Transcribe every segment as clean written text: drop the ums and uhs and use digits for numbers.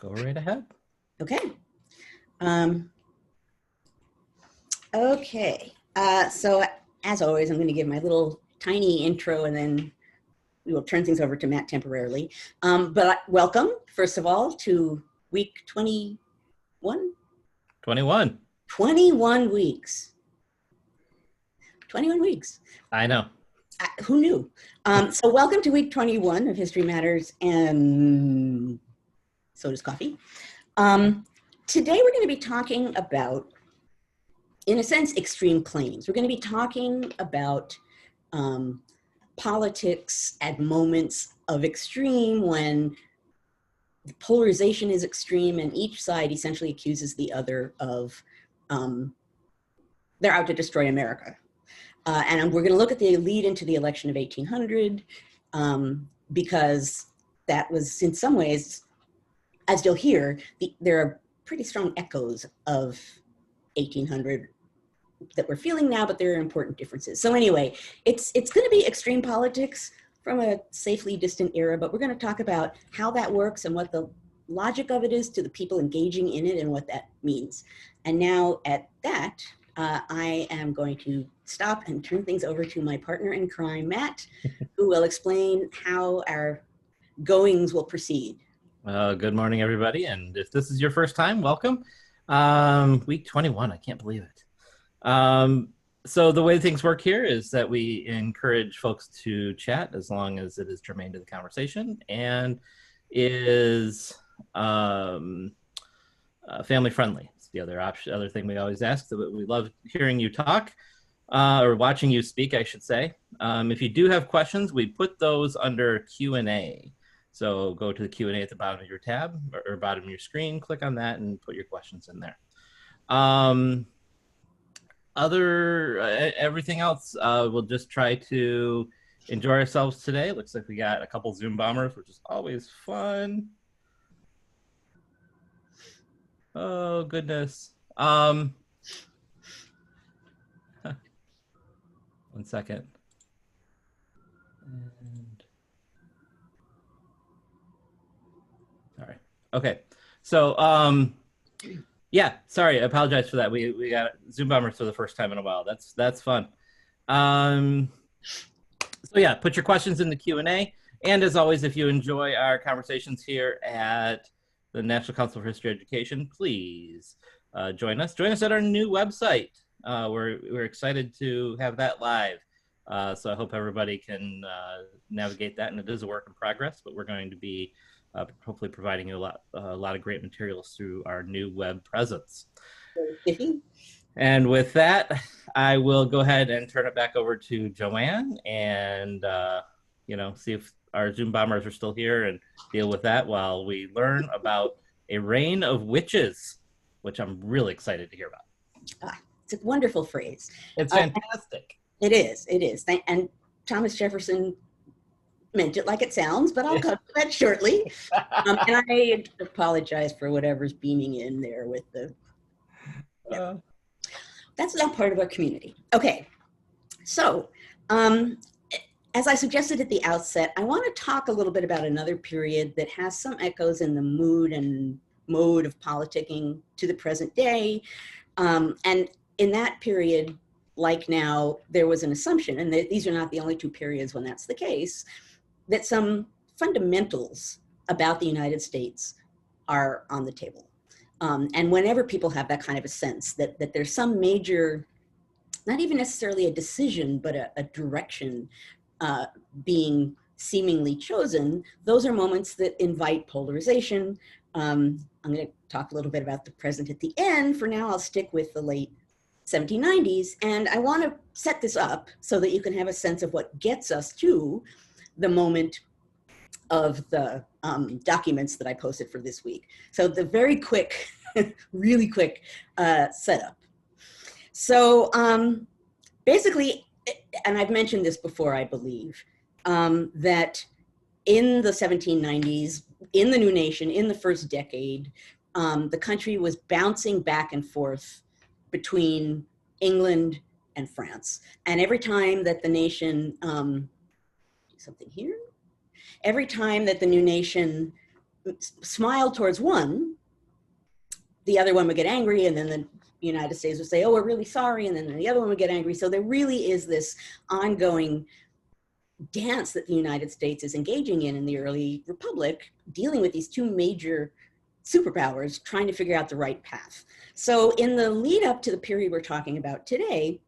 Go right ahead. Okay. Okay. So as always, I'm going to give my little tiny intro and then we will turn things over to Matt temporarily. But welcome, first of all, to week 21? 21. 21 weeks. 21 weeks. I know. Who knew? So welcome to week 21 of History Matters, and so does coffee. Today we're going to be talking about, in a sense, extreme claims. We're going to be talking about politics at moments of extreme, when the polarization is extreme and each side essentially accuses the other of they're out to destroy America. And we're going to look at the lead into the election of 1800 because that was, in some ways, as you'll hear, there are pretty strong echoes of 1800 that we're feeling now, but there are important differences. So anyway, it's going to be extreme politics from a safely distant era, but we're going to talk about how that works and what the logic of it is to the people engaging in it and what that means. And now at that, I am going to stop and turn things over to my partner in crime, Matt, who will explain how our goings will proceed. Good morning, everybody. And if this is your first time, welcome. Week 21, I can't believe it. So the way things work here is that we encourage folks to chat as long as it is germane to the conversation and is family friendly. It's the other thing we always ask. So we love hearing you talk or watching you speak, I should say. If you do have questions, we put those under Q&A. So go to the Q&A at the bottom of your tab or bottom of your screen, click on that and put your questions in there. Everything else, we'll just try to enjoy ourselves today. Looks like we got a couple Zoom bombers, which is always fun. Oh, goodness. 1 second. And... all right. Okay. So, yeah, sorry, I apologize for that. We got Zoom bombers for the first time in a while. That's fun. So yeah, put your questions in the Q&A. And as always, if you enjoy our conversations here at the National Council for History Education, please join us. Join us at our new website. We're excited to have that live. So I hope everybody can navigate that. And it is a work in progress, but we're going to be hopefully providing you a lot of great materials through our new web presence. And with that, I will go ahead and turn it back over to Joanne and see if our Zoom bombers are still here and deal with that while we learn about a reign of witches, which I'm really excited to hear about. It's a wonderful phrase. It's fantastic. It is. And Thomas Jefferson meant it like it sounds, but I'll come to that shortly. And I apologize for whatever's beaming in there with the... That's not part of our community. Okay, so as I suggested at the outset, I want to talk a little bit about another period that has some echoes in the mood and mode of politicking to the present day. And in that period, like now, there was an assumption, and these are not the only two periods when that's the case, that some fundamentals about the United States are on the table. And whenever people have that kind of a sense that there's some major, not even necessarily a decision, but a direction being seemingly chosen, those are moments that invite polarization. I'm going to talk a little bit about the present at the end. For now, I'll stick with the late 1790s. And I want to set this up so that you can have a sense of what gets us to the moment of the documents that I posted for this week. So the very quick, really quick setup. So basically, and I've mentioned this before, I believe, that in the 1790s, in the new nation, in the first decade, the country was bouncing back and forth between England and France. And every time that the nation, something here, every time that the new nation smile towards one, the other one would get angry, and then the United States would say, oh, we're really sorry, and then the other one would get angry. So there really is this ongoing dance that the United States is engaging in the early republic, dealing with these two major superpowers, trying to figure out the right path. So in the lead up to the period we're talking about today,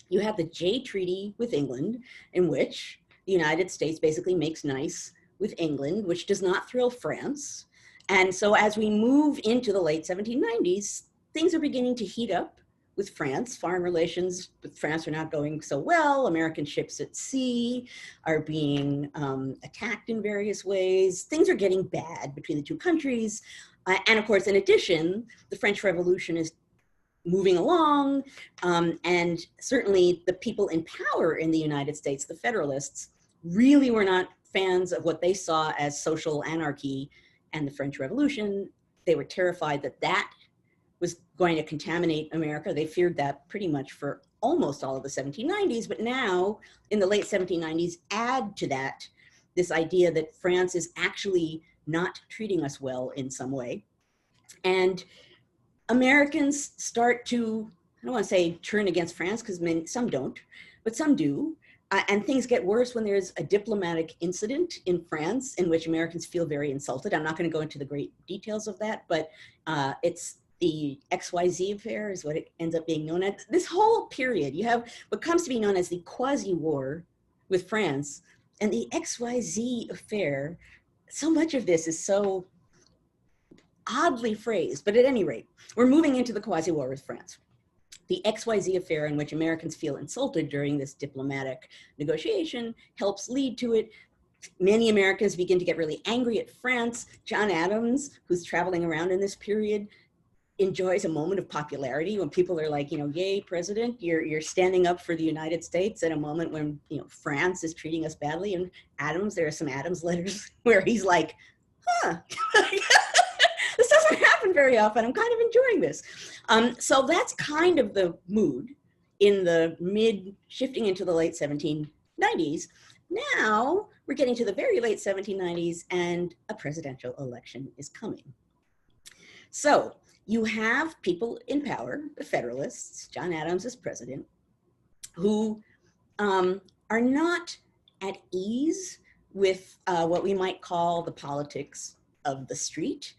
you have the Jay Treaty with England, in which the United States basically makes nice with England, which does not thrill France. And so as we move into the late 1790s, things are beginning to heat up with France. Foreign relations with France are not going so well. American ships at sea are being attacked in various ways. Things are getting bad between the two countries. And of course, in addition, the French Revolution is moving along. And certainly the people in power in the United States, the Federalists, really were not fans of what they saw as social anarchy and the French Revolution. They were terrified that that was going to contaminate America. They feared that pretty much for almost all of the 1790s, but now in the late 1790s, add to that this idea that France is actually not treating us well in some way. And Americans start to, I don't want to say turn against France, because some don't, but some do. And things get worse when there's a diplomatic incident in France in which Americans feel very insulted. I'm not going to go into the great details of that, but it's the XYZ affair is what it ends up being known as. This whole period, you have what comes to be known as the quasi-war with France, and the XYZ affair. So much of this is so oddly phrased, but at any rate, we're moving into the quasi-war with France. The XYZ affair, in which Americans feel insulted during this diplomatic negotiation, helps lead to it. Many Americans begin to get really angry at France. John Adams, who's traveling around in this period, enjoys a moment of popularity when people are like, yay, president, you're standing up for the United States at a moment when, France is treating us badly. And Adams, there are some Adams letters where he's like, this doesn't happen very often. I'm kind of enjoying this. So that's kind of the mood in the shifting into the late 1790s. Now we're getting to the very late 1790s and a presidential election is coming. So you have people in power, the Federalists, John Adams as president, who are not at ease with what we might call the politics of the street.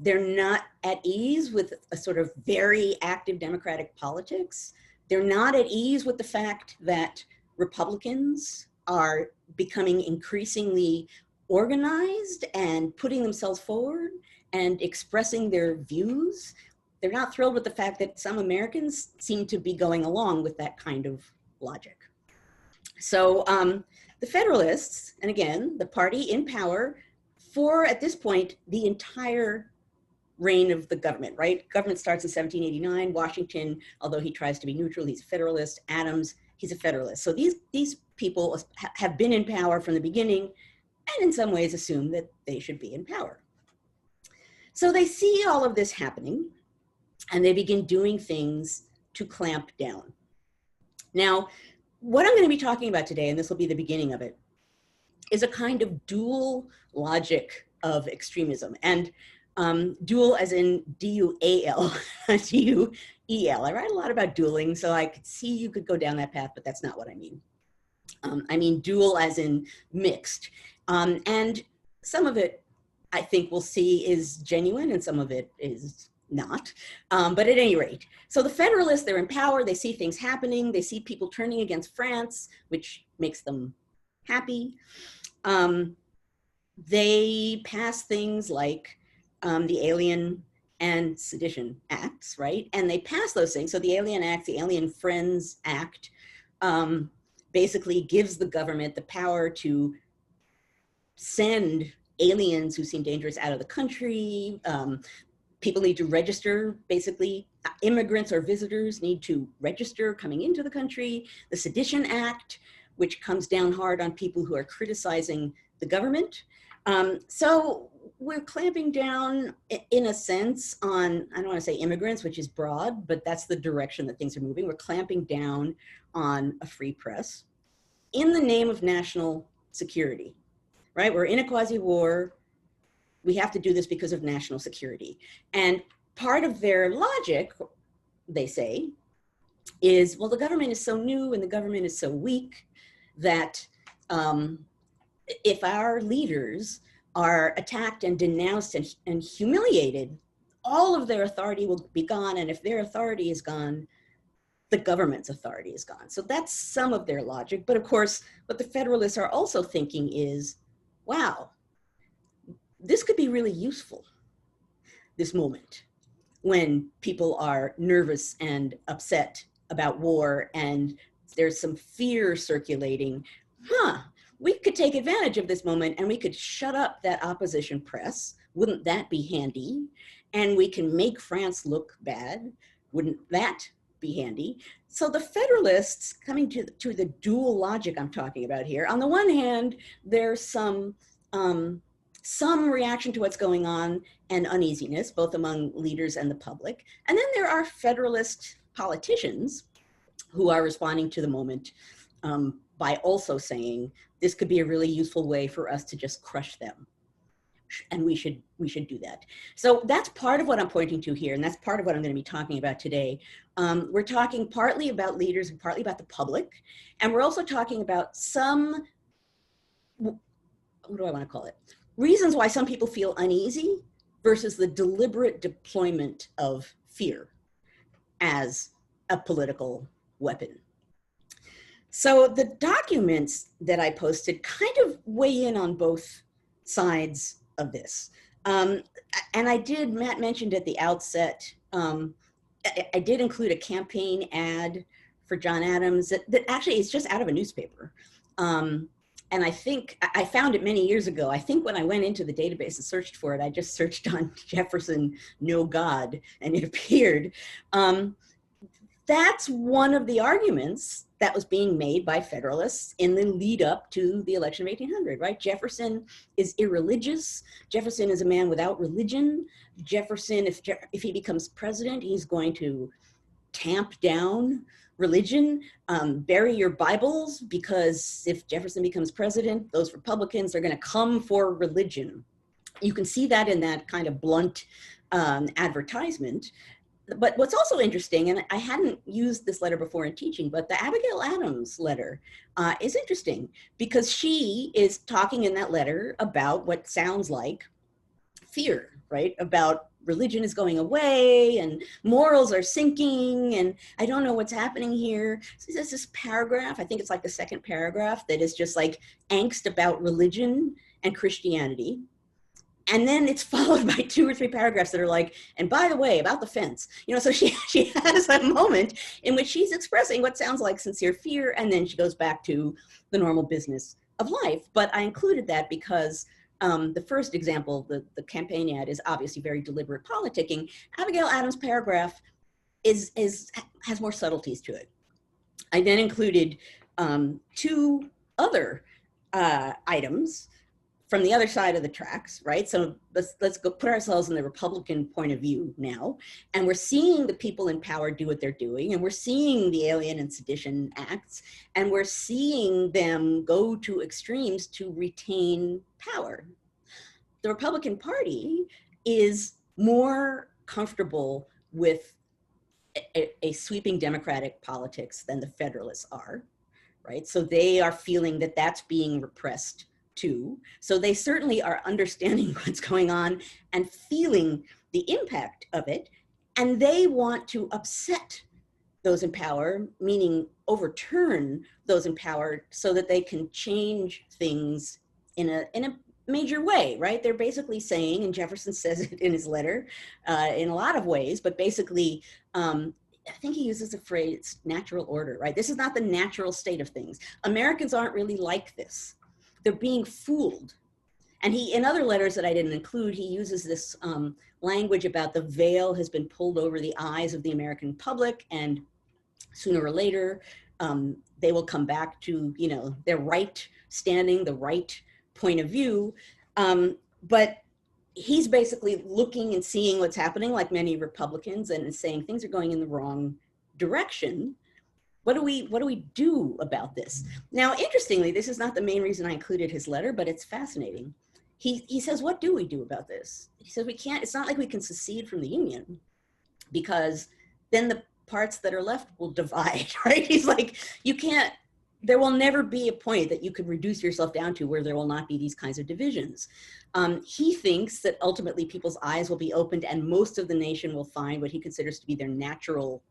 They're not at ease with a sort of very active democratic politics. They're not at ease with the fact that Republicans are becoming increasingly organized and putting themselves forward and expressing their views. They're not thrilled with the fact that some Americans seem to be going along with that kind of logic. So the Federalists, and again, the party in power for, at this point, the entire reign of the government, right? Government starts in 1789. Washington, although he tries to be neutral, he's a Federalist. Adams, he's a Federalist. So these people have been in power from the beginning and in some ways assume that they should be in power. So they see all of this happening and they begin doing things to clamp down. Now, what I'm going to be talking about today, and this will be the beginning of it, is a kind of dual logic of extremism. And dual as in D-U-A-L, D-U-E-L. I write a lot about dueling, so I could see you could go down that path, but that's not what I mean. I mean dual as in mixed. And some of it, I think we'll see is genuine and some of it is not. But at any rate, so the Federalists, they're in power, they see things happening, they see people turning against France, which makes them happy. They pass things like the Alien and Sedition Acts, right? And they pass those things. So the Alien Act, the Alien Friends Act, basically gives the government the power to send aliens who seem dangerous out of the country. People need to register, basically, immigrants or visitors need to register coming into the country. The Sedition Act, which comes down hard on people who are criticizing the government. So we're clamping down, in a sense, on, I don't want to say immigrants, which is broad, but that's the direction that things are moving. We're clamping down on a free press in the name of national security, right? We're in a quasi-war. we have to do this because of national security. And part of their logic, they say, is, well, the government is so new and the government is so weak that if our leaders are attacked and denounced and humiliated, all of their authority will be gone. And if their authority is gone, the government's authority is gone. So that's some of their logic. But of course, what the Federalists are also thinking is, wow, this could be really useful, this moment, when people are nervous and upset about war and there's some fear circulating. We could take advantage of this moment and we could shut up that opposition press. Wouldn't that be handy? And we can make France look bad. Wouldn't that be handy? So the Federalists, coming to the dual logic I'm talking about here, on the one hand, there's some reaction to what's going on and uneasiness, both among leaders and the public. And then there are Federalist politicians who are responding to the moment by also saying, this could be a really useful way for us to just crush them. And we should do that. So that's part of what I'm pointing to here. And that's part of what I'm going to be talking about today. We're talking partly about leaders and partly about the public. And we're also talking about some, what do I want to call it? Reasons why some people feel uneasy versus the deliberate deployment of fear as a political weapon. So the documents that I posted kind of weigh in on both sides of this. And I did, Matt mentioned at the outset, I did include a campaign ad for John Adams that actually is just out of a newspaper. And I think, I found it many years ago. I think when I went into the database and searched for it, I just searched on Jefferson, no God, and it appeared. That's one of the arguments that was being made by Federalists in the lead up to the election of 1800, right? Jefferson is irreligious. Jefferson is a man without religion. Jefferson, if he becomes president, he's going to tamp down religion, bury your Bibles, because if Jefferson becomes president, those Republicans are going to come for religion. You can see that in that kind of blunt advertisement. But what's also interesting, and I hadn't used this letter before in teaching, but the Abigail Adams letter is interesting because she is talking in that letter about what sounds like fear, right? About religion is going away and morals are sinking and I don't know what's happening here. So there's this paragraph, I think it's like the second paragraph, that is just like angst about religion and Christianity. And then it's followed by 2 or 3 paragraphs that are like, and by the way, about the fence. You know, so she has a moment in which she's expressing what sounds like sincere fear, and then she goes back to the normal business of life. But I included that because the first example, the campaign ad, is obviously very deliberate politicking. Abigail Adams' paragraph has more subtleties to it. I then included 2 other items from the other side of the tracks, right? So let's go put ourselves in the Republican point of view now. And we're seeing the people in power do what they're doing. And we're seeing the Alien and Sedition Acts. And we're seeing them go to extremes to retain power. The Republican Party is more comfortable with a sweeping democratic politics than the Federalists are, right? So they are feeling that that's being repressed too. So they certainly are understanding what's going on and feeling the impact of it. And they want to upset those in power, meaning overturn those in power so that they can change things in a major way, right? They're basically saying, and Jefferson says it in his letter in a lot of ways, but basically, I think he uses the phrase natural order, right? This is not the natural state of things. Americans aren't really like this. They're being fooled. And he, in other letters that I didn't include, he uses this language about the veil has been pulled over the eyes of the American public, and sooner or later, they will come back to, you know, their right standing, the right point of view. But he's basically looking and seeing what's happening, like many Republicans, and saying things are going in the wrong direction. What do we do about this? Now, interestingly, this is not the main reason I included his letter, but it's fascinating. he says, what do we do about this? He says, we can't, it's not like we can secede from the Union, because then the parts that are left will divide, right? He's like, you can't, there will never be a point that you could reduce yourself down to where there will not be these kinds of divisions. He thinks that ultimately people's eyes will be opened and most of the nation will find what he considers to be their natural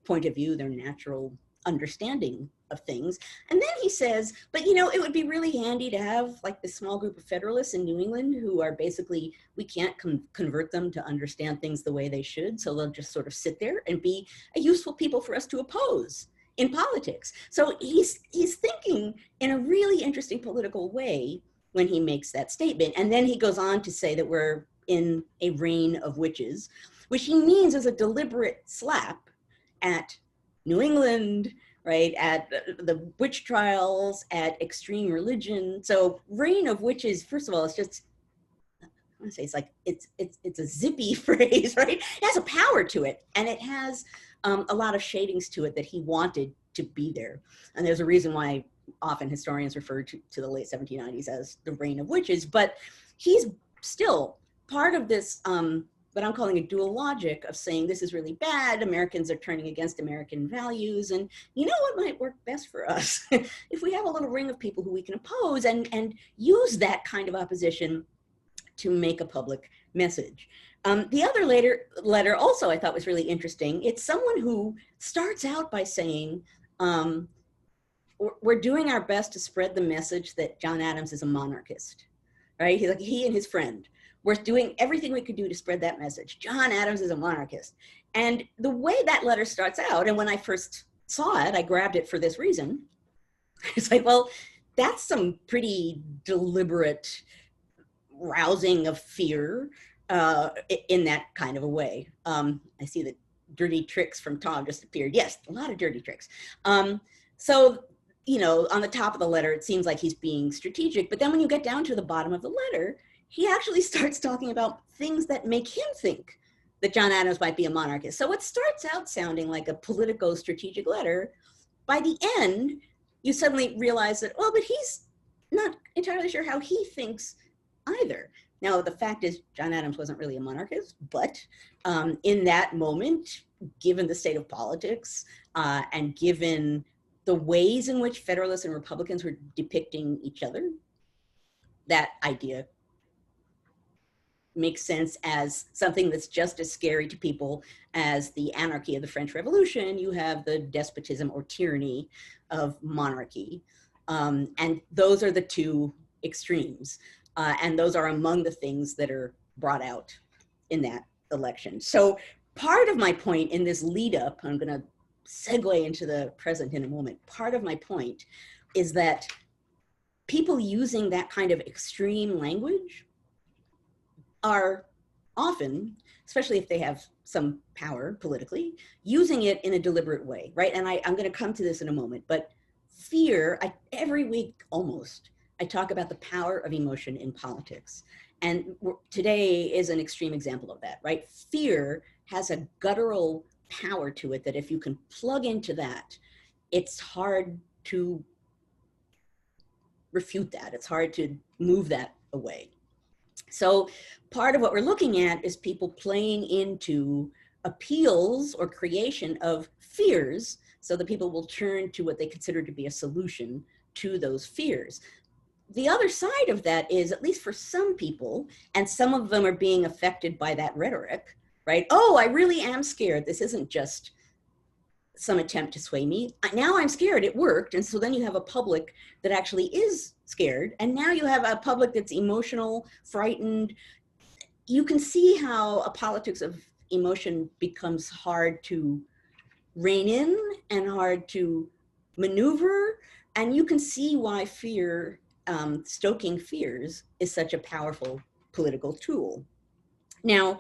point of view, their natural understanding of things. And then he says, but you know, it would be really handy to have like this small group of Federalists in New England who are basically, we can't convert them to understand things the way they should. So they'll just sort of sit there and be a useful people for us to oppose in politics. So he's thinking in a really interesting political way when he makes that statement. And then he goes on to say that we're in a reign of witches, which he means is a deliberate slap at New England, right, at the witch trials, at extreme religion. So reign of witches, first of all, it's just, I want to say, it's like, it's a zippy phrase, right? It has a power to it, and it has a lot of shadings to it that he wanted to be there. And there's a reason why often historians refer to the late 1790s as the reign of witches, but he's still part of this, what I'm calling a dual logic of saying this is really bad, Americans are turning against American values, and you know what might work best for us? If we have a little ring of people who we can oppose and use that kind of opposition to make a public message. The other letter also I thought was really interesting. It's someone who starts out by saying, we're doing our best to spread the message that John Adams is a monarchist, right? He's like, he and his friend, we're doing everything we could do to spread that message. John Adams is a monarchist. And the way that letter starts out, and when I first saw it, I grabbed it for this reason. It's like, well, that's some pretty deliberate rousing of fear in that kind of a way. I see that dirty tricks from Tom just appeared. Yes, a lot of dirty tricks. So, you know, on the top of the letter, it seems like he's being strategic, but then when you get down to the bottom of the letter, he actually starts talking about things that make him think that John Adams might be a monarchist. So it starts out sounding like a politico-strategic letter. By the end, you suddenly realize that, well, but he's not entirely sure how he thinks either. Now, the fact is, John Adams wasn't really a monarchist, but in that moment, given the state of politics and given the ways in which Federalists and Republicans were depicting each other, that idea makes sense as something that's just as scary to people as the anarchy of the French Revolution. You have the despotism or tyranny of monarchy. And those are the two extremes. And those are among the things that are brought out in that election. So part of my point in this lead up, I'm going to segue into the present in a moment. Part of my point is that people using that kind of extreme language are often, especially if they have some power politically, using it in a deliberate way, right? And I'm going to come to this in a moment, but fear, every week almost, I talk about the power of emotion in politics. And today is an extreme example of that, right? Fear has a guttural power to it that if you can plug into that, it's hard to refute that. It's hard to move that away. So part of what we're looking at is people playing into appeals or creation of fears so that people will turn to what they consider to be a solution to those fears. The other side of that is, at least for some people, and some of them are being affected by that rhetoric, right? Oh, I really am scared. This isn't just some attempt to sway me. Now I'm scared, it worked. And so then you have a public that actually is scared. And now you have a public that's emotional, frightened. You can see how a politics of emotion becomes hard to rein in and hard to maneuver. And you can see why fear, stoking fears, is such a powerful political tool. Now,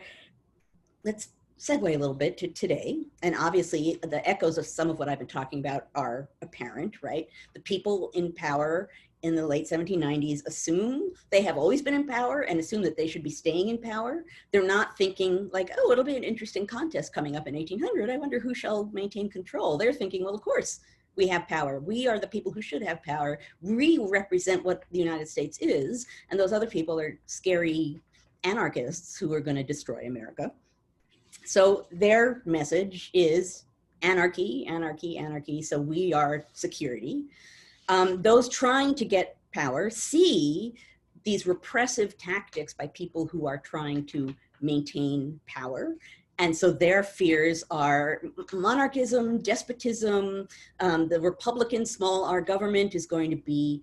let's segue a little bit to today. And obviously the echoes of some of what I've been talking about are apparent, right? The people in power in the late 1790s assume they have always been in power and assume that they should be staying in power. They're not thinking like, oh, it'll be an interesting contest coming up in 1800. I wonder who shall maintain control. They're thinking, well, of course, we have power. We are the people who should have power. We represent what the United States is, and those other people are scary anarchists who are going to destroy America. So their message is anarchy, anarchy, anarchy. So we are security. Those trying to get power see these repressive tactics by people who are trying to maintain power. And so their fears are monarchism, despotism, the Republican small r government is going to be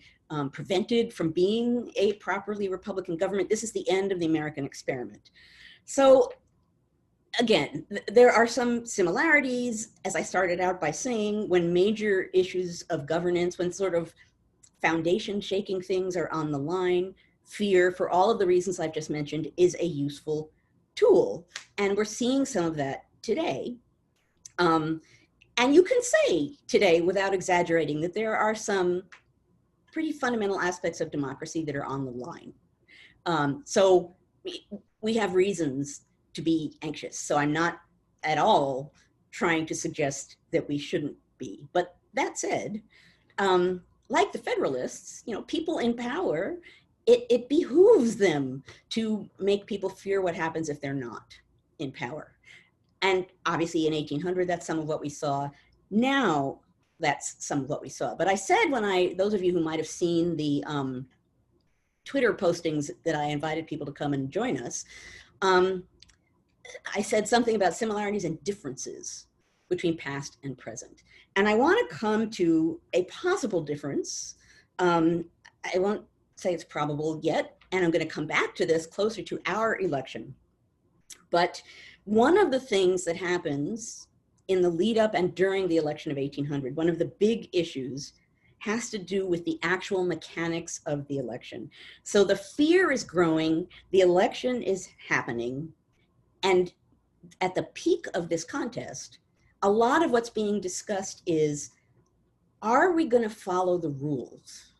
prevented from being a properly Republican government. This is the end of the American experiment. So again, there are some similarities, as I started out by saying, when major issues of governance, when sort of foundation shaking things are on the line, fear, for all of the reasons I've just mentioned, is a useful tool. And we're seeing some of that today. And you can say today, without exaggerating, that there are some pretty fundamental aspects of democracy that are on the line. So we have reasons to be anxious. So I'm not at all trying to suggest that we shouldn't be. But that said, like the Federalists, you know, people in power, it behooves them to make people fear what happens if they're not in power. And obviously in 1800, that's some of what we saw. Now, that's some of what we saw. But I said when those of you who might have seen the Twitter postings that I invited people to come and join us, I said something about similarities and differences between past and present. And I want to come to a possible difference. I won't say it's probable yet, and I'm going to come back to this closer to our election. But one of the things that happens in the lead up and during the election of 1800, one of the big issues has to do with the actual mechanics of the election. So the fear is growing, the election is happening, and at the peak of this contest, a lot of what's being discussed is, are we going to follow the rules?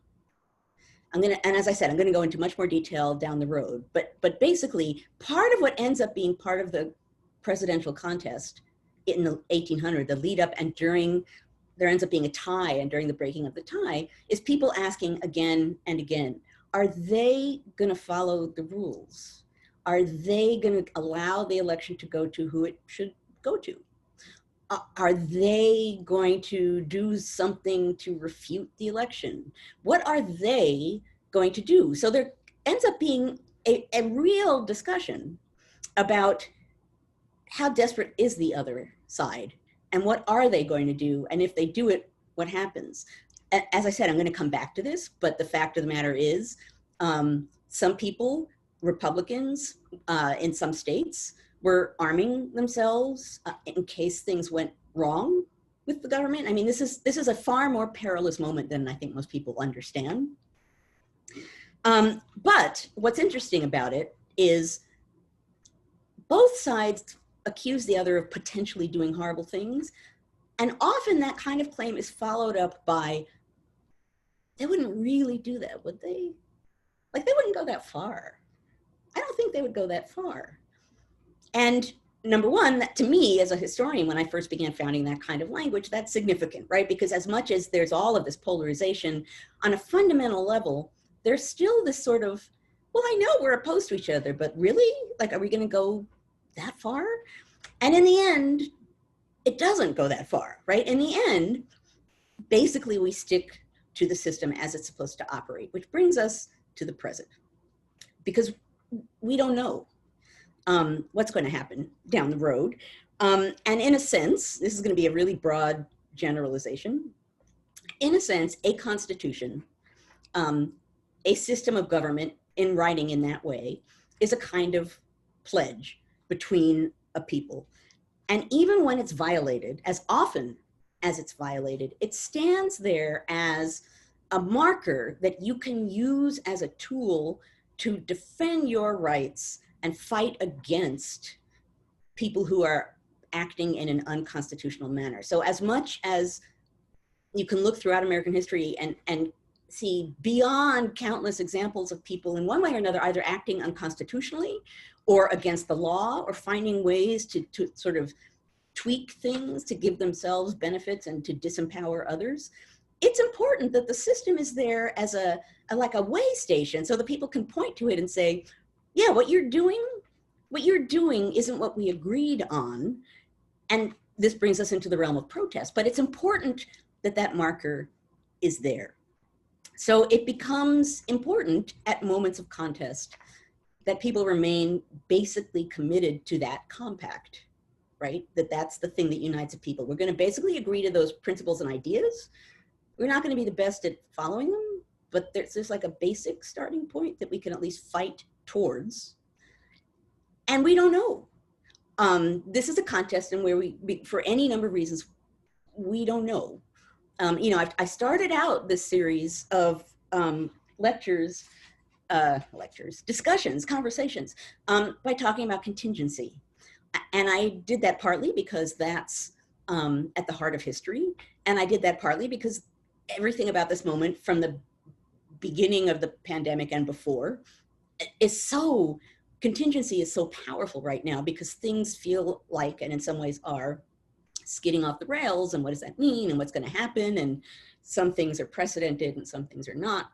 And as I said, I'm going to go into much more detail down the road, but basically part of what ends up being part of the presidential contest in the 1800, the lead up and during, there ends up being a tie, and during the breaking of the tie, is people asking again and again, are they going to follow the rules? Are they going to allow the election to go to who it should go to? Are they going to do something to refute the election? What are they going to do? So there ends up being a real discussion about how desperate is the other side and what are they going to do? And if they do it, what happens? As I said, I'm going to come back to this, but the fact of the matter is some people, Republicans in some states, were arming themselves in case things went wrong with the government. I mean, this is a far more perilous moment than I think most people understand. But what's interesting about it is both sides accuse the other of potentially doing horrible things. And often that kind of claim is followed up by, they wouldn't really do that, would they? Like, they wouldn't go that far. I don't think they would go that far. And number one, that to me as a historian, when I first began founding that kind of language, that's significant, right? Because as much as there's all of this polarization, on a fundamental level, there's still this sort of, well, I know we're opposed to each other, but really? Like, are we going to go that far? And in the end, it doesn't go that far, right? In the end, basically we stick to the system as it's supposed to operate, which brings us to the present. Because we don't know what's going to happen down the road. And in a sense, this is going to be a really broad generalization. In a sense, a constitution, a system of government in writing in that way, is a kind of pledge between a people. And even when it's violated, as often as it's violated, it stands there as a marker that you can use as a tool to defend your rights and fight against people who are acting in an unconstitutional manner. So as much as you can look throughout American history and see beyond countless examples of people in one way or another either acting unconstitutionally or against the law or finding ways to sort of tweak things to give themselves benefits and to disempower others. It's important that the system is there as like a way station so that people can point to it and say, yeah, what you're doing isn't what we agreed on. And this brings us into the realm of protest, but it's important that that marker is there. So it becomes important at moments of contest that people remain basically committed to that compact, right? That's the thing that unites a people. We're going to basically agree to those principles and ideas. We're not going to be the best at following them, but there's like a basic starting point that we can at least fight towards. And we don't know. This is a contest in where we, for any number of reasons, we don't know. You know, I started out this series of discussions, conversations, by talking about contingency. And I did that partly because that's at the heart of history. And I did that partly because everything about this moment from the beginning of the pandemic and before contingency is so powerful right now because things feel like, and in some ways are, skidding off the rails. And what does that mean? And what's going to happen? And some things are precedented and some things are not.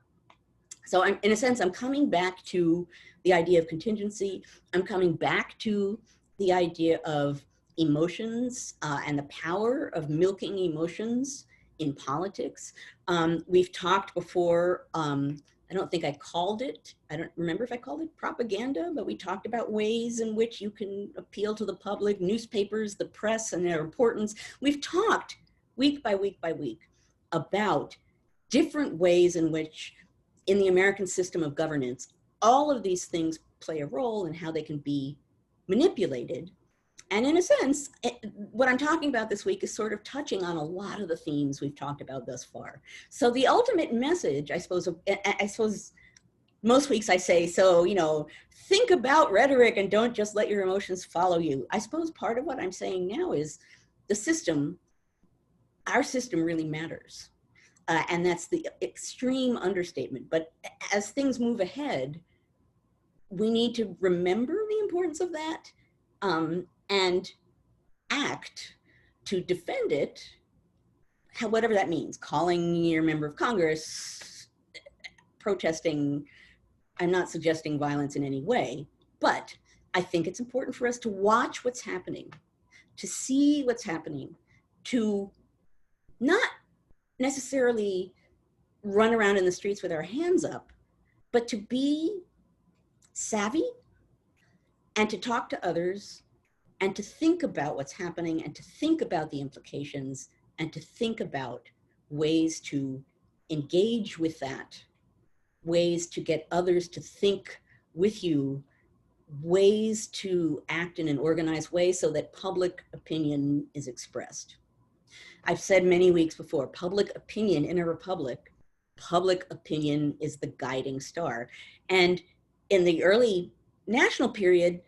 So in a sense, I'm coming back to the idea of contingency. I'm coming back to the idea of emotions and the power of milking emotions in politics. We've talked before, I don't think I called it, I don't remember if I called it propaganda, but we talked about ways in which you can appeal to the public, newspapers, the press, and their importance. We've talked week by week by week about different ways in which, in the American system of governance, all of these things play a role in how they can be manipulated. And in a sense, what I'm talking about this week is sort of touching on a lot of the themes we've talked about thus far. So the ultimate message, I suppose most weeks I say, so, you know, think about rhetoric and don't just let your emotions follow you. I suppose part of what I'm saying now is the system, our system really matters. And that's the extreme understatement. But as things move ahead, we need to remember the importance of that. And act to defend it, whatever that means, calling your member of Congress, protesting. I'm not suggesting violence in any way, but I think it's important for us to watch what's happening, to see what's happening, to not necessarily run around in the streets with our hands up, but to be savvy and to talk to others and to think about what's happening and to think about the implications and to think about ways to engage with that, ways to get others to think with you, ways to act in an organized way so that public opinion is expressed. I've said many weeks before, public opinion in a republic, public opinion is the guiding star. And in the early national period,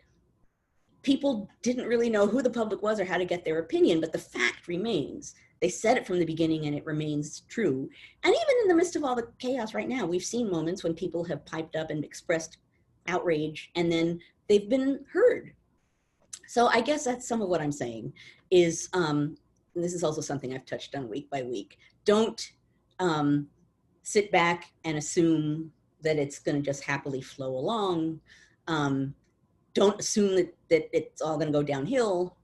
people didn't really know who the public was or how to get their opinion, but the fact remains. They said it from the beginning and it remains true. And even in the midst of all the chaos right now, we've seen moments when people have piped up and expressed outrage and then they've been heard. So I guess that's some of what I'm saying is, and this is also something I've touched on week by week, don't sit back and assume that it's going to just happily flow along. Don't assume that it's all going to go downhill.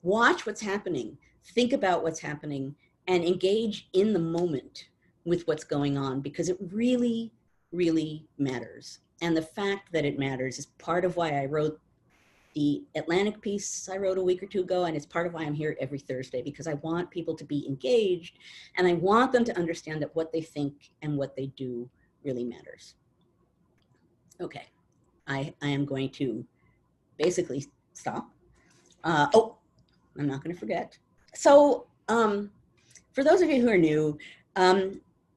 Watch what's happening, think about what's happening, and engage in the moment with what's going on, because it really, really matters. And the fact that it matters is part of why I wrote the Atlantic piece I wrote a week or two ago, and it's part of why I'm here every Thursday, because I want people to be engaged, and I want them to understand that what they think and what they do really matters. Okay. I am going to basically stop. Oh, I'm not going to forget. So for those of you who are new,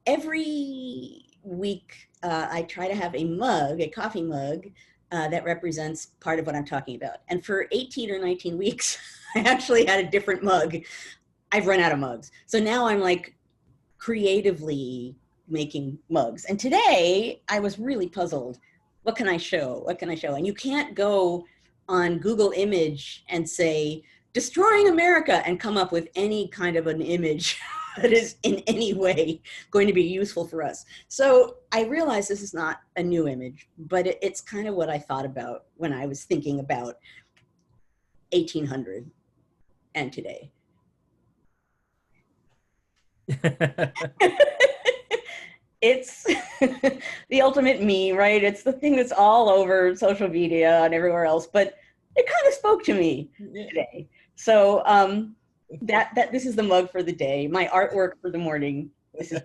every week I try to have a mug, a coffee mug, that represents part of what I'm talking about. And for 18 or 19 weeks, I actually had a different mug. I've run out of mugs. So now I'm like creatively making mugs. And today I was really puzzled. What can I show? What can I show? And you can't go on Google Image and say, destroying America and come up with any kind of an image that is in any way going to be useful for us. So I realize this is not a new image, but it's kind of what I thought about when I was thinking about 1800 and today. It's the ultimate meme, right? It's the thing that's all over social media and everywhere else, but it kind of spoke to me today. So that this is the mug for the day, my artwork for the morning. This is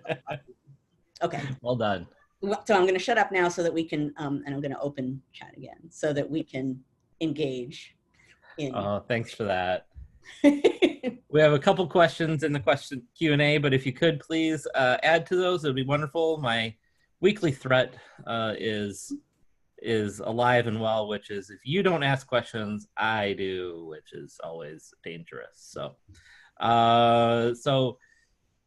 okay. Well done. So I'm going to shut up now so that we can, and I'm going to open chat again so that we can engage in. Oh, thanks for that. We have a couple questions in the question Q&A, but if you could please add to those, it would be wonderful. My weekly threat is alive and well, which is if you don't ask questions, I do, which is always dangerous. So, so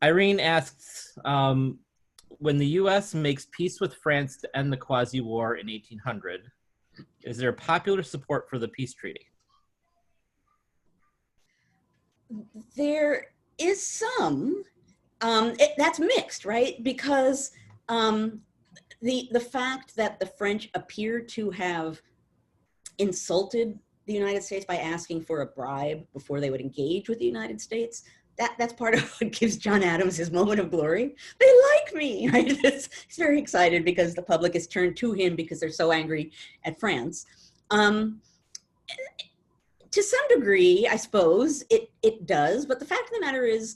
Irene asks, when the U.S. makes peace with France to end the quasi-war in 1800, is there popular support for the peace treaty? There is some. That's mixed, right? Because the fact that the French appear to have insulted the United States by asking for a bribe before they would engage with the United States, that's part of what gives John Adams his moment of glory. They like me, right? He's very excited because the public has turned to him because they're so angry at France. To some degree, I suppose, it does, but the fact of the matter is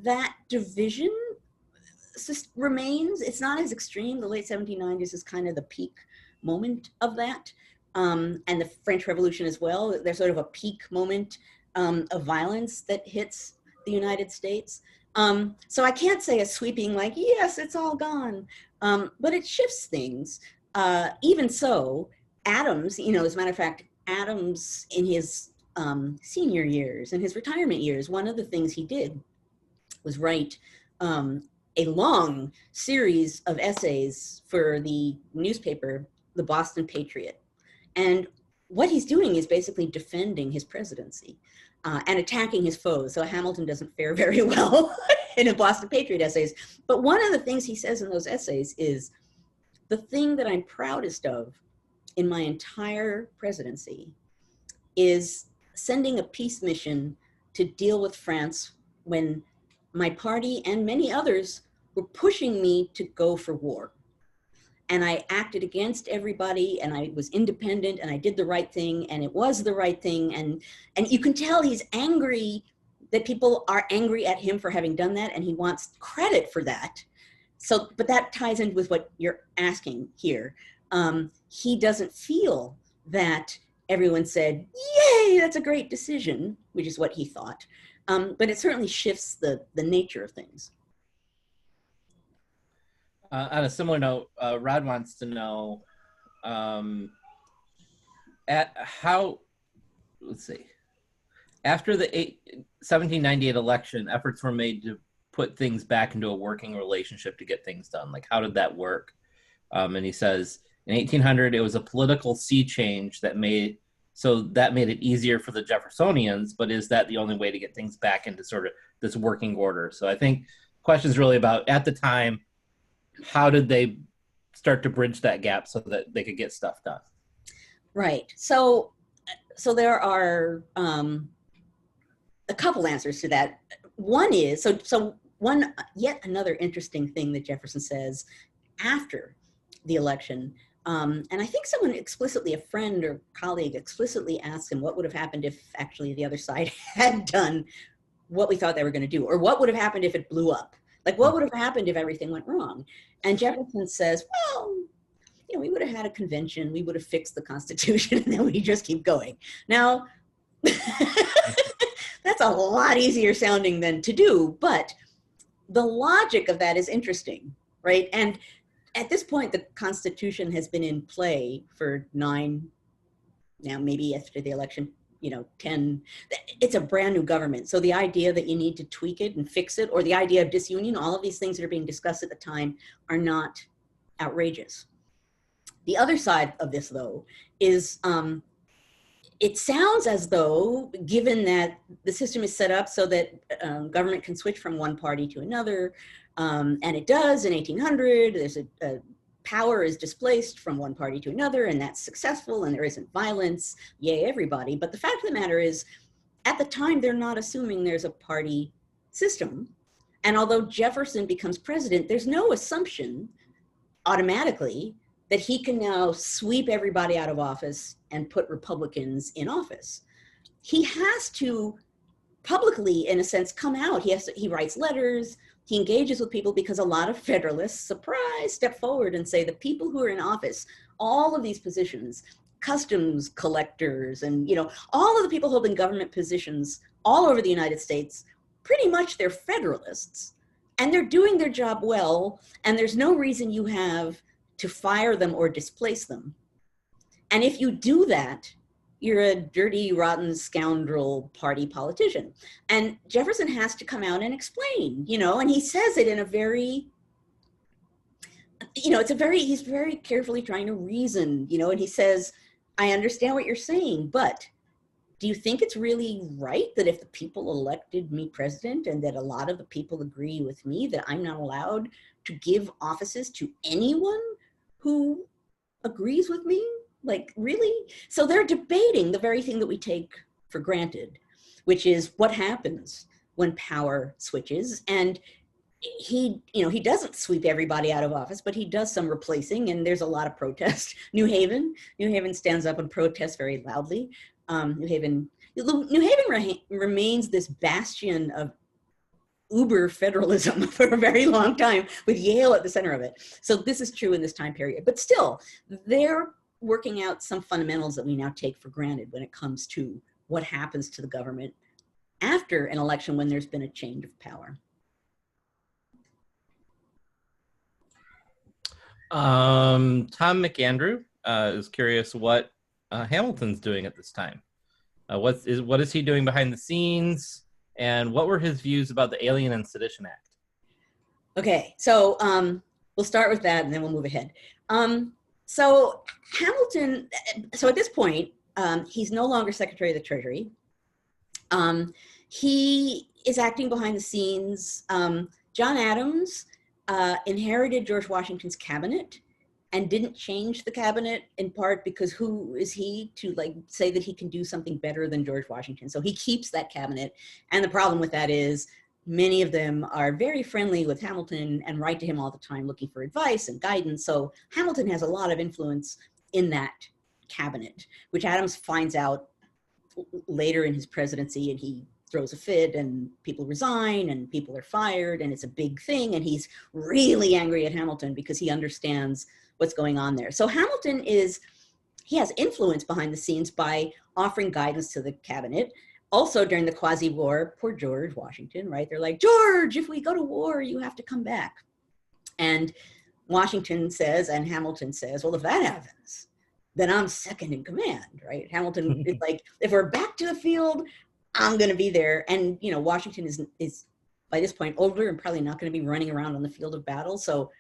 that division remains. It's not as extreme. The late 1790s is kind of the peak moment of that, and the French Revolution as well. There's sort of a peak moment of violence that hits the United States. So I can't say a sweeping like, yes, it's all gone, but it shifts things. Even so, Adams, as a matter of fact, Adams in his senior years and his retirement years, one of the things he did was write a long series of essays for the newspaper, the Boston Patriot. And what he's doing is basically defending his presidency and attacking his foes. So Hamilton doesn't fare very well in the Boston Patriot essays. But one of the things he says in those essays is, the thing that I'm proudest of in my entire presidency is sending a peace mission to deal with France when my party and many others were pushing me to go for war. And I acted against everybody, and I was independent, and I did the right thing, and it was the right thing. And you can tell he's angry, that people are angry at him for having done that, and he wants credit for that. So, but that ties in with what you're asking here. He doesn't feel that everyone said, yay, that's a great decision, which is what he thought. But it certainly shifts the nature of things. On a similar note, Rod wants to know let's see, after the 1798 election, efforts were made to put things back into a working relationship to get things done. Like, how did that work? And he says, in 1800, it was a political sea change that made it easier for the Jeffersonians, but is that the only way to get things back into sort of this working order? So I think the question is really about, at the time, how did they start to bridge that gap so that they could get stuff done? Right. So there are a couple answers to that. One is, yet another interesting thing that Jefferson says after the election, and I think someone explicitly, a friend or colleague explicitly asked him what would have happened if actually the other side had done what we thought they were going to do, or what would have happened if it blew up. Like, what would have happened if everything went wrong? And Jefferson says, well, we would have had a convention, we would have fixed the Constitution, and then we just keep going. Now, that's a lot easier sounding than to do, but the logic of that is interesting, right? And at this point, the Constitution has been in play for 9, now maybe after the election, 10, it's a brand new government. So the idea that you need to tweak it and fix it, or the idea of disunion, all of these things that are being discussed at the time are not outrageous. The other side of this, though, is it sounds as though, given that the system is set up so that government can switch from one party to another, and it does in 1800, there's a power is displaced from one party to another, and that's successful, and there isn't violence, yay, everybody. But the fact of the matter is, at the time, they're not assuming there's a party system. And although Jefferson becomes president, there's no assumption automatically that he can now sweep everybody out of office and put Republicans in office. He has to publicly, in a sense, come out. He writes letters, he engages with people, because a lot of Federalists, surprise, step forward and say the people who are in office, all of these positions, customs collectors, and all of the people holding government positions all over the United States, pretty much they're Federalists, and they're doing their job well, and there's no reason you have to fire them or displace them. And if you do that, you're a dirty, rotten, scoundrel party politician. And Jefferson has to come out and explain, and he says it in a very, he's very carefully trying to reason, and he says, I understand what you're saying, but do you think it's really right that if the people elected me president and that a lot of the people agree with me, that I'm not allowed to give offices to anyone who agrees with me? Like, really? So they're debating the very thing that we take for granted, which is what happens when power switches. And he doesn't sweep everybody out of office, but he does some replacing, and there's a lot of protest. New Haven stands up and protests very loudly. New Haven remains this bastion of uber federalism for a very long time, with Yale at the center of it. So this is true in this time period, but still, they're working out some fundamentals that we now take for granted when it comes to what happens to the government after an election when there's been a change of power. Tom McAndrew is curious what Hamilton's doing at this time. What is he doing behind the scenes, and what were his views about the Alien and Sedition Act? Okay, so we'll start with that, and then we'll move ahead. So Hamilton, so at this point, he's no longer Secretary of the Treasury. He is acting behind the scenes. John Adams inherited George Washington's cabinet and didn't change the cabinet, in part because who is he to say that he can do something better than George Washington? So he keeps that cabinet. And the problem with that is many of them are very friendly with Hamilton and write to him all the time looking for advice and guidance. So Hamilton has a lot of influence in that cabinet, which Adams finds out later in his presidency, and he throws a fit, and people resign and people are fired, and it's a big thing, and he's really angry at Hamilton because he understands what's going on there. So Hamilton he has influence behind the scenes by offering guidance to the cabinet. Also during the quasi-war, poor George Washington, right? They're like, George, if we go to war, you have to come back. And Washington says, and Hamilton says, well, if that happens, then I'm second in command, right? Hamilton is like, if we're back to the field, I'm going to be there. And, Washington is by this point older and probably not going to be running around on the field of battle. So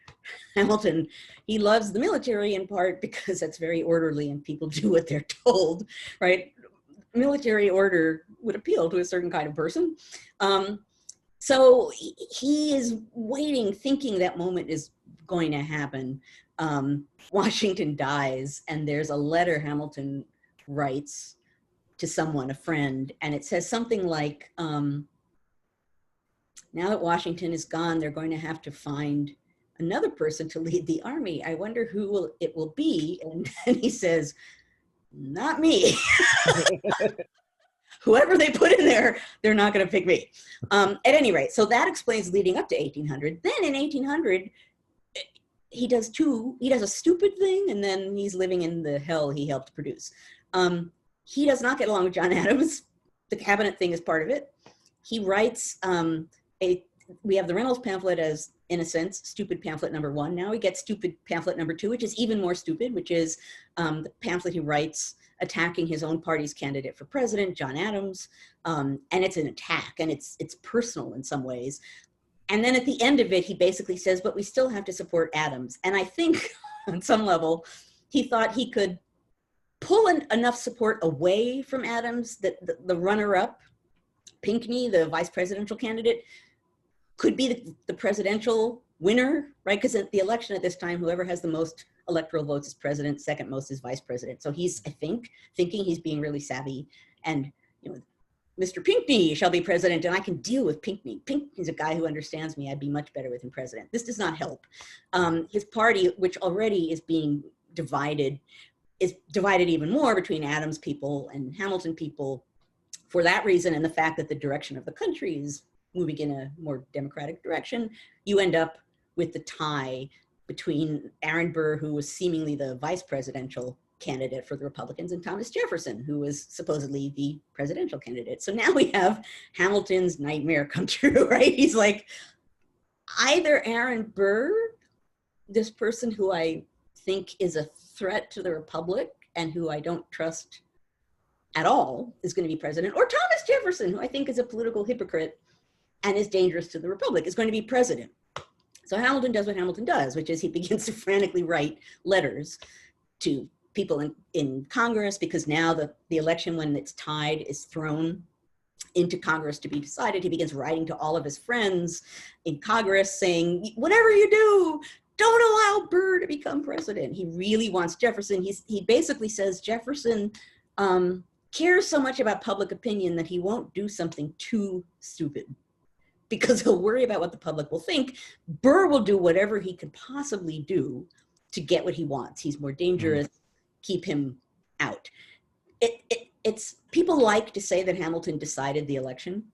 Hamilton, he loves the military in part because it's very orderly and people do what they're told, right? Military order would appeal to a certain kind of person. So he is waiting, thinking that moment is going to happen. Washington dies, and there's a letter Hamilton writes to someone, a friend, and it says something like, now that Washington is gone, they're going to have to find another person to lead the army. I wonder who it will be. And he says, not me. Whoever they put in there, they're not going to pick me. At any rate, so that explains leading up to 1800. Then in 1800, he does a stupid thing, and then he's living in the hell he helped produce. He does not get along with John Adams. The cabinet thing is part of it. He writes we have the Reynolds pamphlet as, in a sense, stupid pamphlet number 1. Now we get stupid pamphlet number 2, which is even more stupid, which is the pamphlet he writes attacking his own party's candidate for president, John Adams. And it's an attack, and it's personal in some ways. And then at the end of it, he basically says, but we still have to support Adams. And I think on some level, he thought he could pull enough support away from Adams that the runner-up, Pinckney, the vice presidential candidate, could be the presidential winner, right? Because at the election at this time, whoever has the most electoral votes is president, second most is vice president. So he's, I think, thinking he's being really savvy, and Mr. Pinckney shall be president, and I can deal with Pinckney. Pinckney's a guy who understands me. I'd be much better with him president. This does not help. His party, which already is being divided, is divided even more between Adams people and Hamilton people for that reason, and the fact that the direction of the country is moving in a more democratic direction. You end up with the tie between Aaron Burr, who was seemingly the vice presidential candidate for the Republicans, and Thomas Jefferson, who was supposedly the presidential candidate. So now we have Hamilton's nightmare come true, right? He's like, either Aaron Burr, this person who I think is a threat to the Republic and who I don't trust at all, is going to be president, or Thomas Jefferson, who I think is a political hypocrite and is dangerous to the Republic, is going to be president. So Hamilton does what Hamilton does, which is he begins to frantically write letters to people in Congress, because now the election, when it's tied, is thrown into Congress to be decided. He begins writing to all of his friends in Congress saying, whatever you do, don't allow Burr to become president. He really wants Jefferson. He basically says Jefferson cares so much about public opinion that he won't do something too stupid, because he'll worry about what the public will think. Burr will do whatever he could possibly do to get what he wants. He's more dangerous. Keep him out. It's people like to say that Hamilton decided the election,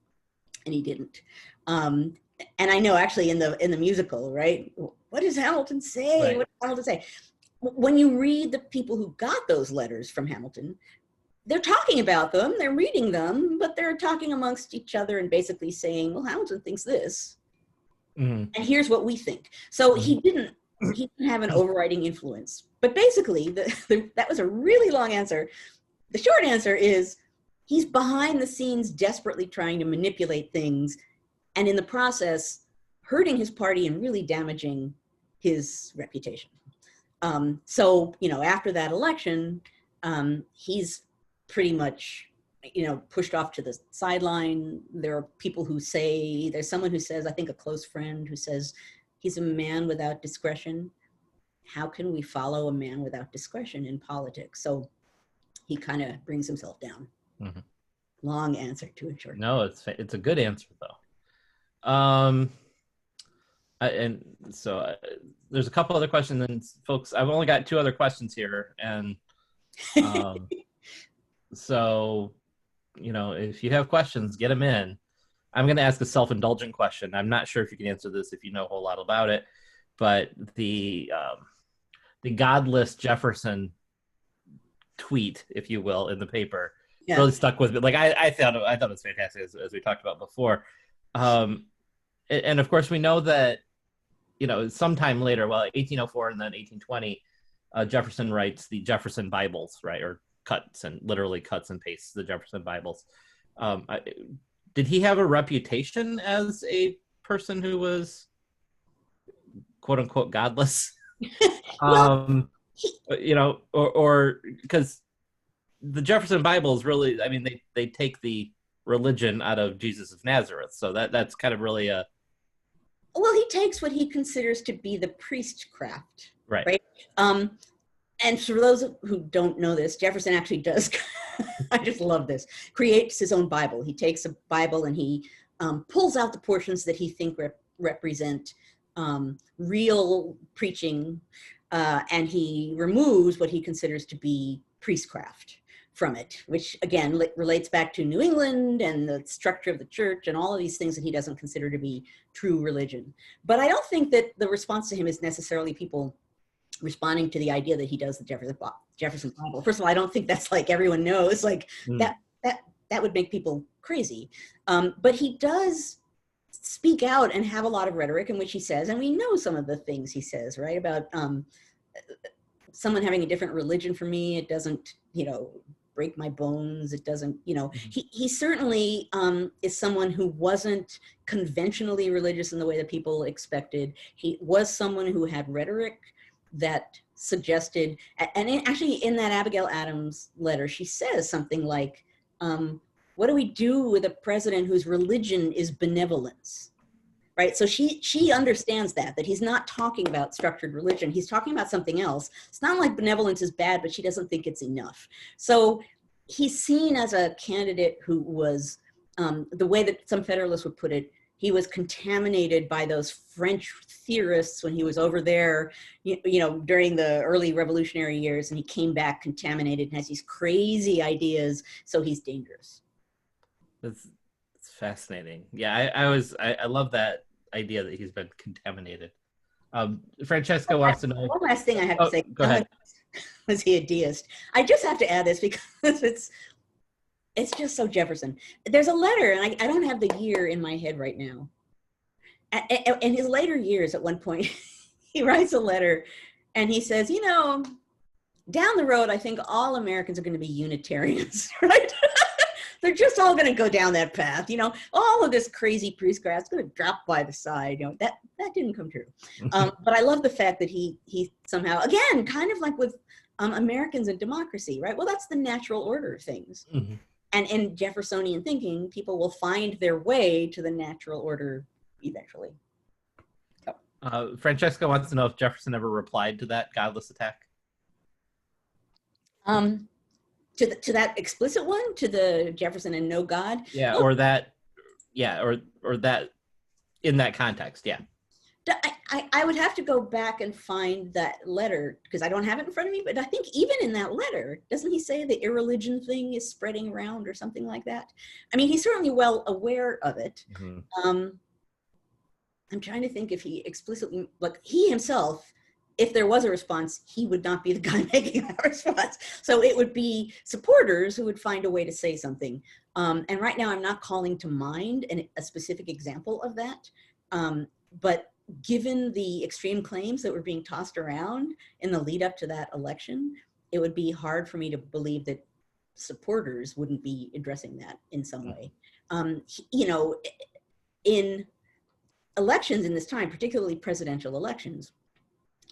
and he didn't. And I know actually in the musical, right? What does Hamilton say? Right. What does Hamilton say? When you read the people who got those letters from Hamilton, they're talking about them, they're reading them, but they're talking amongst each other and basically saying, well, Hamilton thinks this, and here's what we think. So he didn't have an overriding influence. But basically, that was a really long answer. The short answer is he's behind the scenes desperately trying to manipulate things, and in the process, hurting his party and really damaging his reputation. So, after that election, he's pretty much, pushed off to the sideline. There are people who say, there's someone who says, I think a close friend who says, he's a man without discretion. How can we follow a man without discretion in politics? So he kind of brings himself down. Long answer to a short. No, it's a good answer though. And so there's a couple other questions, and folks, I've only got 2 other questions here, and so if you have questions, get them in. I'm going to ask a self-indulgent question. I'm not sure if you can answer this if you know a whole lot about it, but the godless Jefferson tweet, if you will, in the paper really stuck with me. Like I thought it was fantastic, as we talked about before. And of course we know that sometime later, 1804 and then 1820, Jefferson writes the Jefferson Bibles, right, or literally cuts and pastes the Jefferson Bibles. Did he have a reputation as a person who was quote unquote godless? Well, or because the Jefferson Bibles really, they take the religion out of Jesus of Nazareth. So that's kind of really well, he takes what he considers to be the priestcraft. Right. And for those who don't know this, Jefferson actually does, I just love this, creates his own Bible. He takes a Bible and he pulls out the portions that he thinks represent real preaching, and he removes what he considers to be priestcraft from it, which again relates back to New England and the structure of the church and all of these things that he doesn't consider to be true religion. But I don't think that the response to him is necessarily people responding to the idea that he does the Jefferson Bible. First of all, I don't think that's like everyone knows, like that would make people crazy. But he does speak out and have a lot of rhetoric in which he says, and we know some of the things he says, right, about someone having a different religion from me, it doesn't, break my bones, it doesn't, he certainly is someone who wasn't conventionally religious in the way that people expected. He was someone who had rhetoric that suggested, actually in that Abigail Adams letter, she says something like, what do we do with a president whose religion is benevolence? Right? So she understands that he's not talking about structured religion. He's talking about something else. It's not like benevolence is bad, but she doesn't think it's enough. So he's seen as a candidate who was, the way that some Federalists would put it, he was contaminated by those French theorists when he was over there, during the early revolutionary years, and he came back contaminated and has these crazy ideas, so he's dangerous. That's fascinating. Yeah, I love that idea that he's been contaminated. Francesca wants to know. One last thing I have to say. Go ahead. Was he a deist? I just have to add this because it's just so Jefferson. There's a letter, and I don't have the year in my head right now. In his later years, at one point, he writes a letter, and he says, down the road, I think all Americans are going to be Unitarians, right? They're just all going to go down that path. All of this crazy priestcraft's going to drop by the side. That didn't come true. But I love the fact that he somehow, again, kind of like with Americans and democracy, right? Well, that's the natural order of things. Mm-hmm. And in Jeffersonian thinking, people will find their way to the natural order eventually. Oh. Francesca wants to know if Jefferson ever replied to that godless attack. To that explicit one, to the Jefferson and no God. Yeah, or that in that context. Yeah. I would have to go back and find that letter because I don't have it in front of me, but I think even in that letter, doesn't he say the irreligion thing is spreading around or something like that? I mean, he's certainly well aware of it. Mm-hmm. I'm trying to think if he explicitly, like he himself, if there was a response, he would not be the guy making that response. So it would be supporters who would find a way to say something. And right now I'm not calling to mind a specific example of that. But given the extreme claims that were being tossed around in the lead up to that election, it would be hard for me to believe that supporters wouldn't be addressing that in some way. In elections in this time, particularly presidential elections,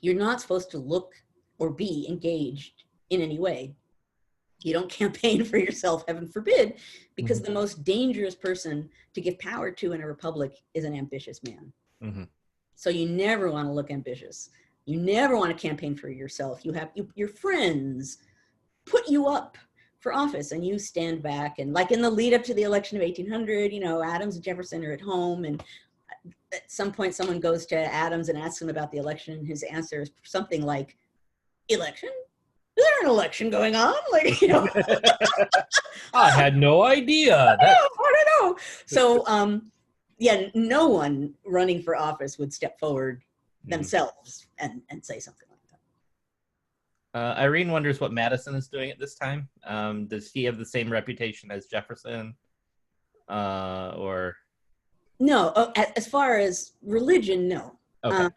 you're not supposed to look or be engaged in any way. You don't campaign for yourself, heaven forbid, because the most dangerous person to give power to in a republic is an ambitious man. Mm-hmm. So you never want to look ambitious. You never want to campaign for yourself. You have your friends put you up for office and you stand back. And like in the lead up to the election of 1800, Adams and Jefferson are at home, and at some point someone goes to Adams and asks him about the election. His answer is something like, election? Is there an election going on? I had no idea. I don't know. So, no one running for office would step forward themselves and say something like that. Irene wonders what Madison is doing at this time. Does he have the same reputation as Jefferson? Or... No, as far as religion, no. Okay.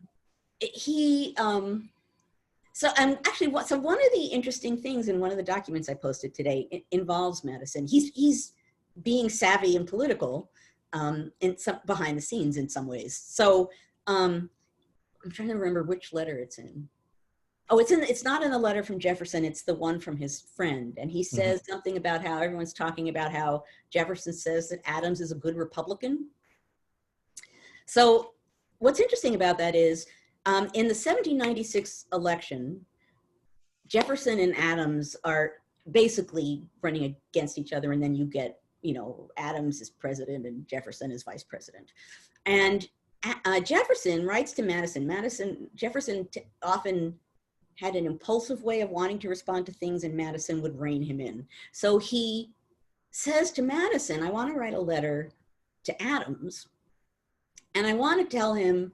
So one of the interesting things in one of the documents I posted today involves Madison. He's being savvy and political behind the scenes in some ways. So I'm trying to remember which letter it's in. Oh, it's not in a letter from Jefferson. It's the one from his friend. And he says something about how everyone's talking about how Jefferson says that Adams is a good Republican. So what's interesting about that is in the 1796 election, Jefferson and Adams are basically running against each other, and then you get, Adams is president and Jefferson is vice president. And Jefferson writes to Madison. Jefferson often had an impulsive way of wanting to respond to things, and Madison would rein him in. So he says to Madison, I want to write a letter to Adams, and I want to tell him,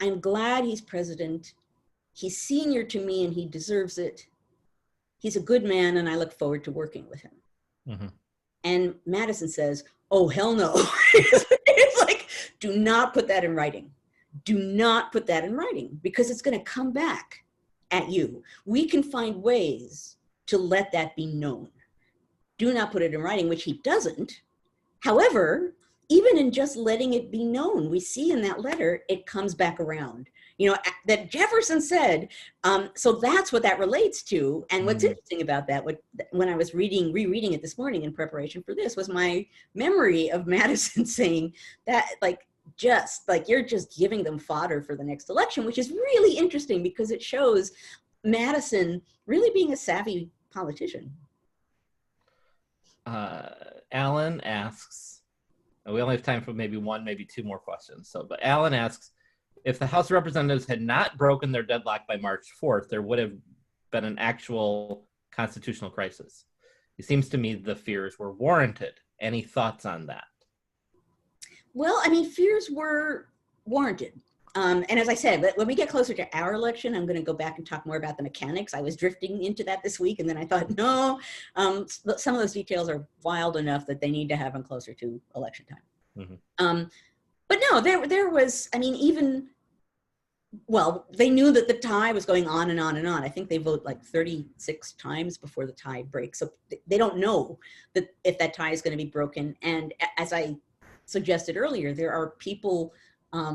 I'm glad he's president. He's senior to me and he deserves it. He's a good man and I look forward to working with him. Mm-hmm. And Madison says, oh, hell no. It's like, do not put that in writing. Do not put that in writing because it's going to come back at you. We can find ways to let that be known. Do not put it in writing, which he doesn't. However, even in just letting it be known, we see in that letter, it comes back around. You know, that Jefferson said, so that's what that relates to. And what's interesting about that, when I was rereading it this morning in preparation for this, was my memory of Madison saying that, like, just like, you're just giving them fodder for the next election, which is really interesting because it shows Madison really being a savvy politician. Alan asks, we only have time for maybe one, maybe two more questions. So, but Alan asks, if the House of Representatives had not broken their deadlock by March 4th, there would have been an actual constitutional crisis. It seems to me the fears were warranted. Any thoughts on that? Well, I mean, fears were warranted. And as I said, when we get closer to our election, I'm going to go back and talk more about the mechanics. I was drifting into that this week, and then I thought, no, some of those details are wild enough that they need to have them closer to election time. But no, there was, I mean, well, they knew that the tie was going on and on and on. I think they vote like 36 times before the tie breaks. So they don't know that if that tie is going to be broken. And as I suggested earlier, there are people, I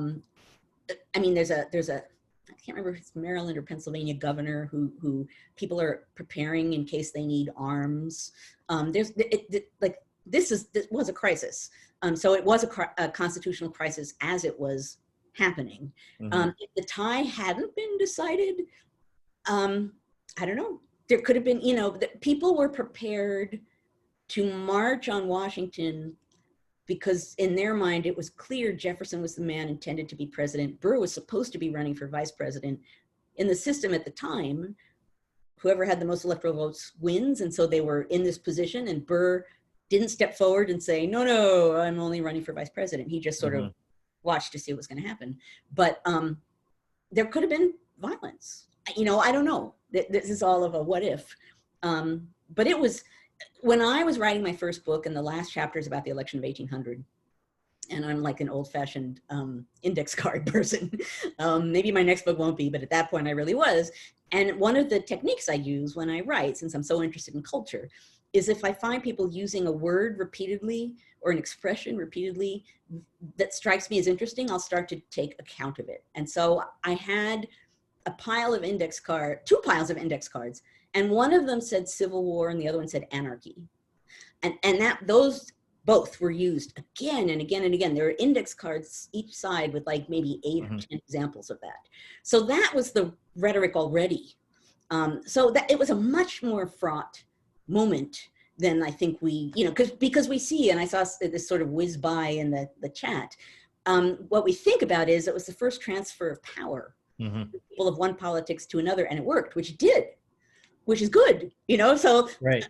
mean, there's a, I can't remember if it's Maryland or Pennsylvania governor who people are preparing in case they need arms. This was a crisis. So it was a constitutional crisis as it was happening. If the tie hadn't been decided, I don't know, there could have been, you know, people were prepared to march on Washington because in their mind, it was clear Jefferson was the man intended to be president. Burr was supposed to be running for vice president. In the system at the time, whoever had the most electoral votes wins. And so they were in this position, and Burr didn't step forward and say, no, I'm only running for vice president. He just sort of watched to see what was going to happen. But there could have been violence. You know, I don't know. This is all of a what if. But it was, when I was writing my first book, and the last chapter is about the election of 1800, and I'm like an old-fashioned index card person. Maybe my next book won't be, but at that point I really was. And one of the techniques I use when I write, since I'm so interested in culture, is if I find people using a word repeatedly or an expression repeatedly that strikes me as interesting, I'll start to take account of it. And so I had two piles of index cards, and one of them said civil war and the other one said anarchy. And those both were used again and again and again. There were index cards each side with like maybe 8 or 10 examples of that. So that was the rhetoric already. So that it was a much more fraught moment than I think we, you know, because we see, and I saw this sort of whiz by in the chat, what we think about is it was the first transfer of power, people of one politics to another, and it worked, which it did, which is good, you know, so right.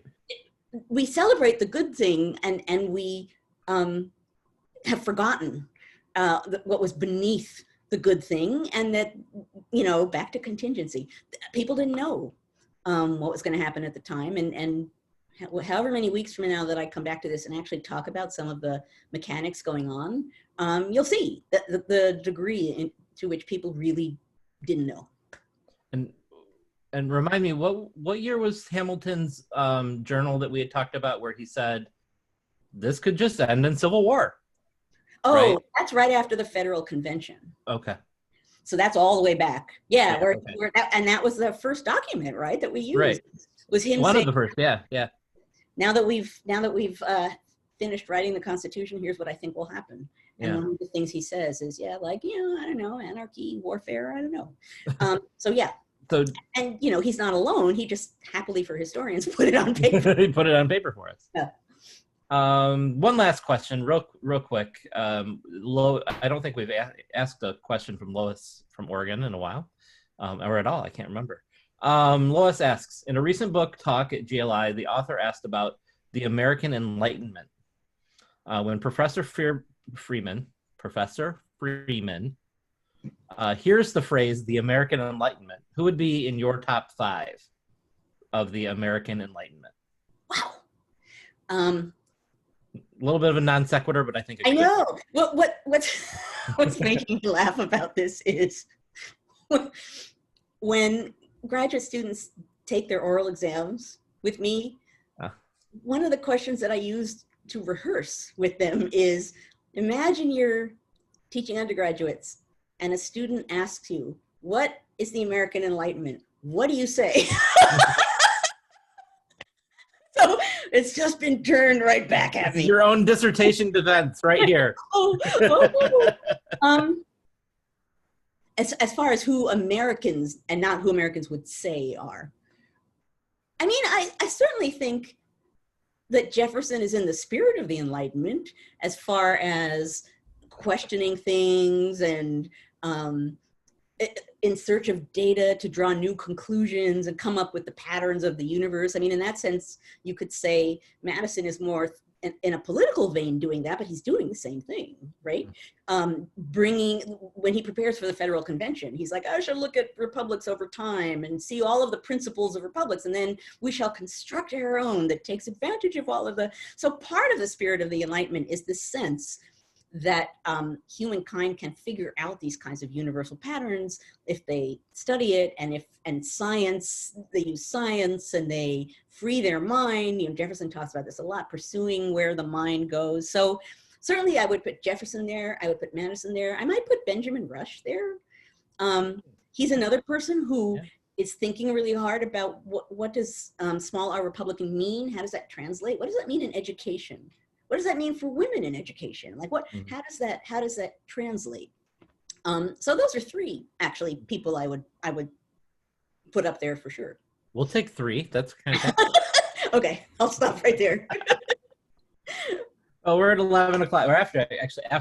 We celebrate the good thing, and we have forgotten what was beneath the good thing, and that, you know, back to contingency, people didn't know what was going to happen at the time, and however many weeks from now that I come back to this and actually talk about some of the mechanics going on, you'll see the degree to which people really didn't know. And remind me, what year was Hamilton's journal that we had talked about where he said, this could just end in civil war? Oh, right? That's right after the Federal Convention. Okay. So that's all that back. Yeah, okay. And that was the first document, right, that we used. Right. Was him One saying, of the first, yeah. Now that we've finished writing the Constitution, here's what I think will happen. And one of the things he says is, I don't know, anarchy, warfare, I don't know. So yeah. So, and you know, he's not alone. He just happily for historians put it on paper. He put it on paper for us. Yeah. One last question, real quick. I don't think we've asked a question from Lois from Oregon in a while, or at all. I can't remember. Lois asks, in a recent book talk at GLI, the author asked about the American Enlightenment. When Professor Freeman here's the phrase, the American Enlightenment, who would be in your top 5 of the American Enlightenment? Wow. A little bit of a non sequitur, but I think I know. What's making me laugh about this is when graduate students take their oral exams with me, one of the questions that I use to rehearse with them is, Imagine you're teaching undergraduates and a student asks you, what is the American Enlightenment? What do you say? So it's just been turned right back at me. Your own dissertation defense right here. As far as who Americans and not who Americans would say are. I mean, I certainly think that Jefferson is in the spirit of the Enlightenment as far as questioning things and in search of data to draw new conclusions and come up with the patterns of the universe. I mean, in that sense, you could say Madison is more in a political vein doing that, but he's doing the same thing, right? When he prepares for the Federal Convention, he's like, I shall look at republics over time and see all of the principles of republics, and then we shall construct our own that takes advantage of all of the, so part of the spirit of the Enlightenment is this sense that humankind can figure out these kinds of universal patterns if they study it, and science, they use science and they free their mind. You know, Jefferson talks about this a lot, pursuing where the mind goes. So certainly I would put Jefferson there. I would put Madison there. I might put Benjamin Rush there. He's another person who is thinking really hard about what does small r Republican mean? How does that translate? What does that mean in education? What does that mean for women in education? Like how does that translate? So those are three actually people I would put up there for sure. We'll take three. That's kind of okay. I'll stop right there. Oh, we're at 11 o'clock. We're after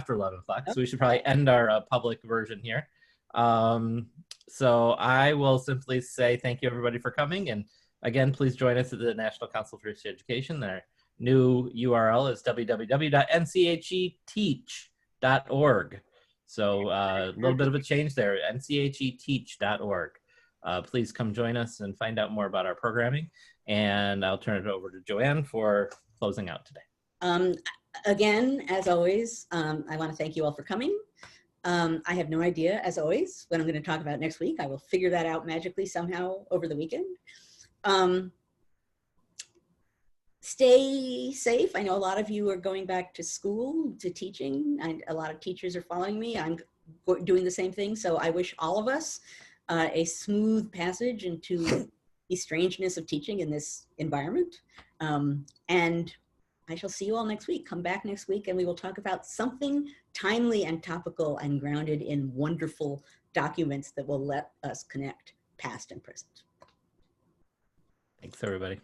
11 o'clock. So we should probably end our public version here. So I will simply say thank you everybody for coming. And again, please join us at the National Council for History Education. Their new URL is www.ncheteach.org. So a little bit of a change there, ncheteach.org. Please come join us and find out more about our programming. And I'll turn it over to Joanne for closing out today. Again, as always, I want to thank you all for coming. I have no idea, as always, what I'm going to talk about next week. I will figure that out magically somehow over the weekend. Stay safe. I know a lot of you are going back to school, to teaching. A lot of teachers are following me. I'm doing the same thing. So I wish all of us a smooth passage into the strangeness of teaching in this environment. And I shall see you all next week. Come back next week and we will talk about something timely and topical and grounded in wonderful documents that will let us connect past and present. Thanks, everybody.